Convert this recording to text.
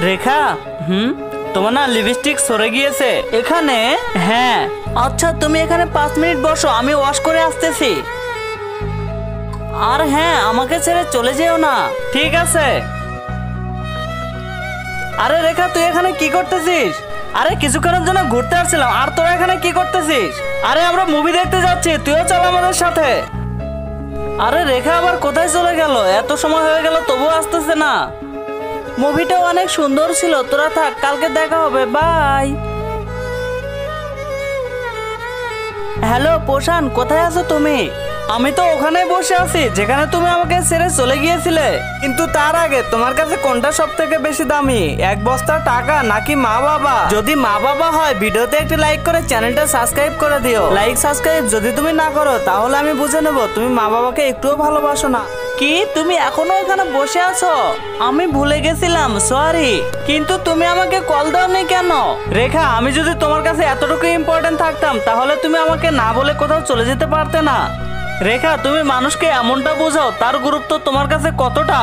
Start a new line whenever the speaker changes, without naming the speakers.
রেখা, তোমার না লিপস্টিক সরে গিয়েছে এখানে। হ্যাঁ, আচ্ছা তুমি এখানে 5 মিনিট বসো, আমি ওয়াশ করে আসতেছি। আর হ্যাঁ, আমাকে ছেড়ে চলে যেও না। ঠিক আছে। আরে রেখা, তুই এখানে কি করতেছিস? আরে কিছুক্ষণের জন্য ঘুরতে আসছিলাম, আর তোরা এখানে কি করতেছিস? আরে আমরা মুভি দেখতে যাচ্ছি, তুইও চল আমাদের সাথে। আরে রেখা আবার কোথায় চলে গেল? এত সময় হয়ে গেল তবুও আসতেছে না। মুভিটাও অনেক সুন্দর ছিল, তোরা থাক, কালকে দেখা হবে, বাই। হ্যালো পোষান, কোথায় আছো তুমি? আমি তো ওখানেই বসে আছি যেখানে তুমি আমাকে ছেড়ে চলে গিয়েছিলে। কিন্তু তার আগে তোমার কাছে কোনটা সব থেকে বেশি দামি, 1 বস্তা টাকা নাকি মা বাবা? যদি মা বাবা হয় ভিডিওতে একটি লাইক করে চ্যানেলটা সাবস্ক্রাইব করে দিও। লাইক সাবস্ক্রাইব যদি তুমি না করো তাহলে আমি বুঝে নেব তুমি মা বাবাকে একটুও ভালোবাসো না। কি, তুমি এখনো এখানে বসে আছো? আমি ভুলে গেছিলাম, সরি। কিন্তু তুমি আমাকে কল দাওনি কেন? রেখা, আমি যদি তোমার কাছে এতটুকু ইম্পর্টেন্ট থাকতাম তাহলে তুমি আমাকে না বলে কোথাও চলে যেতে পারতে না। রেখা, তুমি মানুষকে এমনটা বোঝাও তার গুরুত্ব তোমার কাছে কতটা।